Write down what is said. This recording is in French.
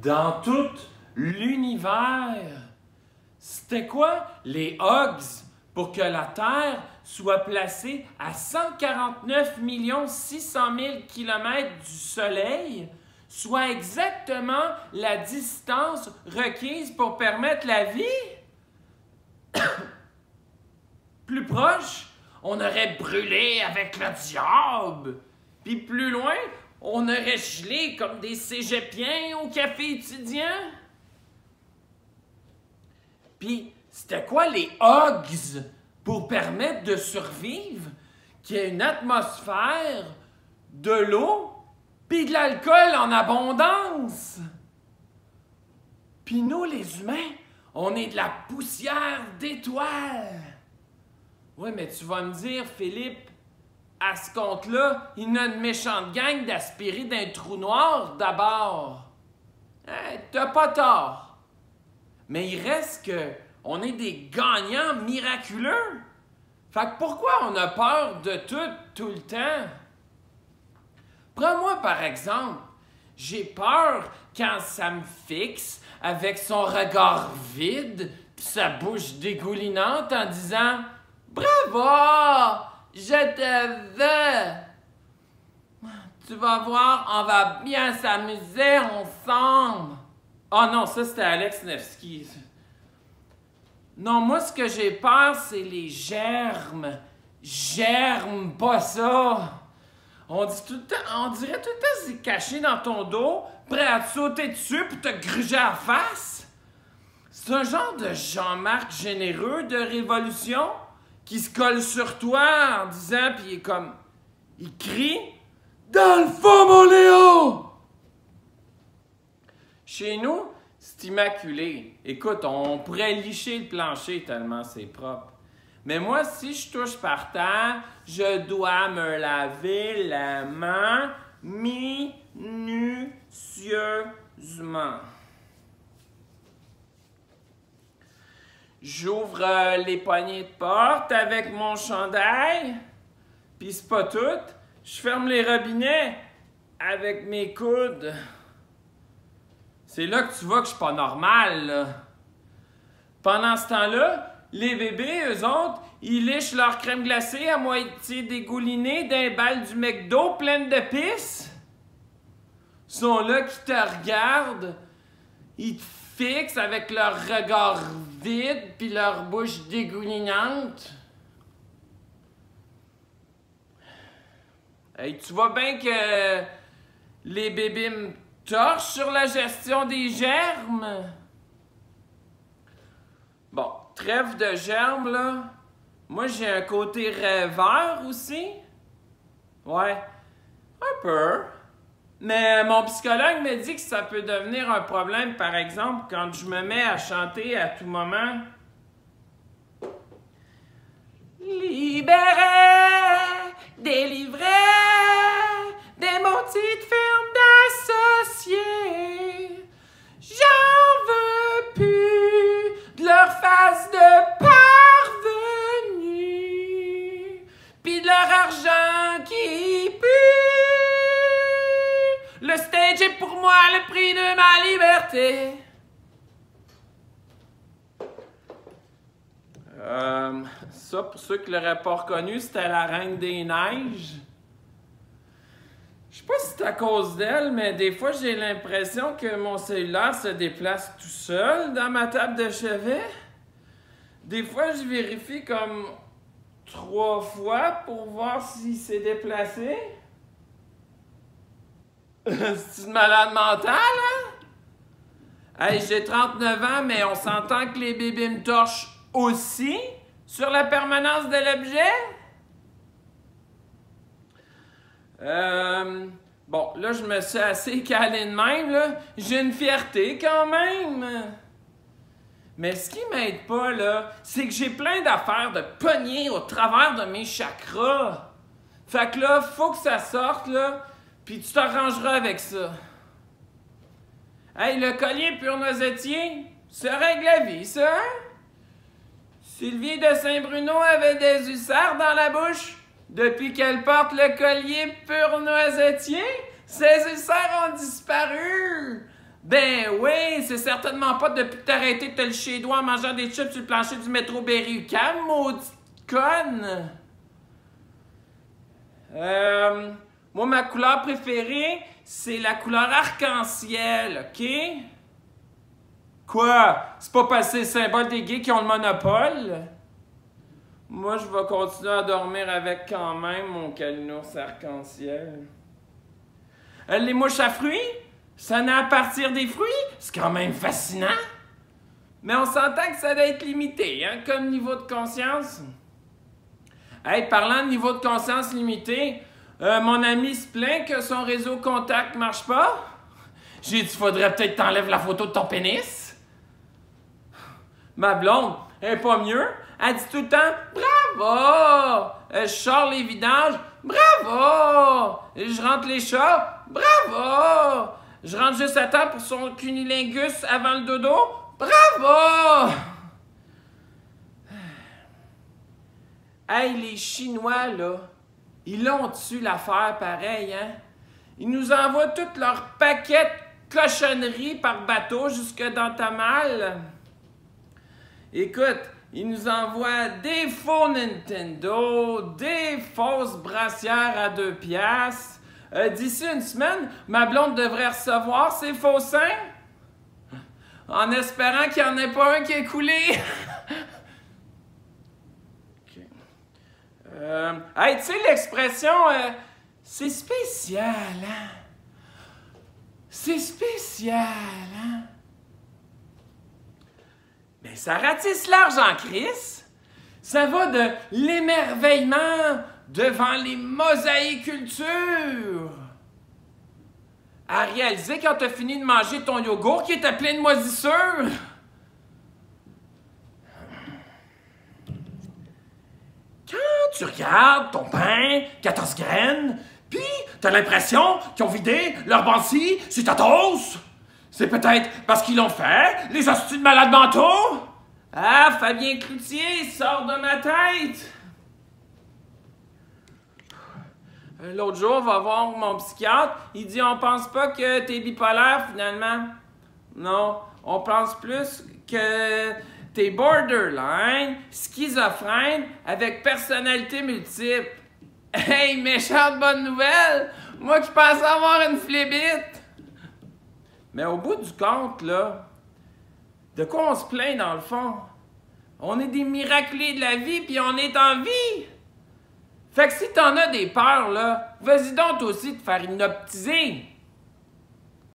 dans tout l'univers. C'était quoi les Hugs pour que la Terre soit placée à 149 600 000 km du Soleil, soit exactement la distance requise pour permettre la vie? Plus proche, on aurait brûlé avec le diable. Puis plus loin, on aurait gelé comme des cégepiens au café étudiant. Puis c'était quoi les Hugs pour permettre de survivre? Qu'il y ait une atmosphère, de l'eau, puis de l'alcool en abondance. Puis nous, les humains, on est de la poussière d'étoiles. Oui, mais tu vas me dire, Philippe, à ce compte-là, il y a une méchante gang d'aspirer d'un trou noir d'abord. T'as pas tort. Mais il reste que on est des gagnants miraculeux. Fait que pourquoi on a peur de tout le temps? Prends-moi par exemple, j'ai peur quand ça me fixe avec son regard vide pis sa bouche dégoulinante en disant « Bravo! Je te veux! Tu vas voir, on va bien s'amuser ensemble! » Oh non, ça c'était Alex Nevsky. Non, moi ce que j'ai peur, c'est les germes. Germe, pas ça! On dirait tout le temps c'est caché dans ton dos, prêt à te sauter dessus pour te gruger à la face. C'est un genre de Jean-Marc généreux de Révolution qui se colle sur toi en disant, puis il est comme, il crie « Dans le fond, mon Léo! » Chez nous, c'est immaculé. Écoute, on pourrait licher le plancher tellement c'est propre. Mais moi, si je touche par terre, je dois me laver la main minutieusement. J'ouvre les poignées de porte avec mon chandail, puis c'est pas tout. Je ferme les robinets avec mes coudes. C'est là que tu vois que je suis pas normal, là. Pendant ce temps-là, les bébés, eux autres, ils lichent leur crème glacée à moitié dégoulinée d'un bal du McDo pleine de pisse. Ils sont là qui te regardent, ils te fixent avec leur regard vide puis leur bouche dégoulinante. Hey, tu vois bien que les bébés me torchent sur la gestion des germes? Bon, trêve de germes, là. Moi, j'ai un côté rêveur aussi. Ouais, un peu. Mais mon psychologue me dit que ça peut devenir un problème, par exemple, quand je me mets à chanter à tout moment. Libéré, délivré, des motifs de ferme d'associés. J'en veux plus de leur face de parvenus, pis de leur argent qui pue. Le stage est pour moi le prix de ma liberté. Ça, pour ceux qui l'auraient pas reconnu, c'était la Reine des Neiges. Je sais pas si c'est à cause d'elle, mais des fois, j'ai l'impression que mon cellulaire se déplace tout seul dans ma table de chevet. Des fois, je vérifie comme 3 fois pour voir s'il s'est déplacé. C'est une malade mentale, hein? Hey, j'ai 39 ans, mais on s'entend que les bébés me torchent aussi sur la permanence de l'objet? Bon, là, je me suis assez calé de même, là. J'ai une fierté quand même. Mais ce qui m'aide pas, là, c'est que j'ai plein d'affaires de pogner au travers de mes chakras. Fait que là, faut que ça sorte, là, puis tu t'arrangeras avec ça. Hey, le collier pur noisetier, ça règle la vie, ça, hein? Sylvie de Saint-Bruno avait des ulcères dans la bouche. Depuis qu'elle porte le collier pur noisetier, ses ulcères ont disparu. Ben oui, c'est certainement pas depuis que t'as arrêté de te licher les doigts en mangeant des chips sur le plancher du métro Berry-UQAM, maudite conne! Moi, ma couleur préférée, c'est la couleur arc-en-ciel, OK? Quoi? C'est pas passé le symbole des gays qui ont le monopole? Moi, je vais continuer à dormir avec quand même mon calinours arc-en-ciel. Les mouches à fruits? Ça naît à partir des fruits? C'est quand même fascinant. Mais on s'entend que ça doit être limité, hein, comme niveau de conscience. Hey, parlant de niveau de conscience limité, mon ami se plaint que son réseau contact marche pas. J'ai dit, faudrait peut-être t'enlèves la photo de ton pénis. Ma blonde, elle est pas mieux. Elle dit tout le temps, bravo! Je sors les vidanges, bravo! Je rentre les chats, bravo! Je rentre juste à temps pour son cunilingus avant le dodo, bravo! Hey, les Chinois, là, ils ont-tu l'affaire pareil, hein? Ils nous envoient toutes leurs paquets de cochonneries par bateau jusque dans ta malle. Écoute, ils nous envoient des faux Nintendo, des fausses brassières à 2 piastres. D'ici une semaine, ma blonde devrait recevoir ses faux seins. En espérant qu'il n'y en ait pas un qui est coulé. Hey, tu sais l'expression c'est spécial, hein? C'est spécial, hein? Mais ça ratisse large en crise. Ça va de l'émerveillement devant les mosaïcultures à réaliser quand t'as fini de manger ton yogourt qui était plein de moisissures. Quand tu regardes ton pain, 14 graines, puis t'as l'impression qu'ils ont vidé leur bandci sur ta toast, c'est peut-être parce qu'ils l'ont fait, les hosties de malades mentaux. Ah, Fabien Cloutier, sort de ma tête. L'autre jour, on va voir mon psychiatre, il dit on pense pas que t'es bipolaire finalement. Non, on pense plus que t'es borderline, schizophrène, avec personnalité multiple. Hey, méchante bonne nouvelle! Moi qui pensais avoir une flébite! Mais au bout du compte, là, de quoi on se plaint dans le fond? On est des miraculés de la vie, puis on est en vie! Fait que si t'en as des peurs, là, vas-y donc toi aussi te faire hypnotiser!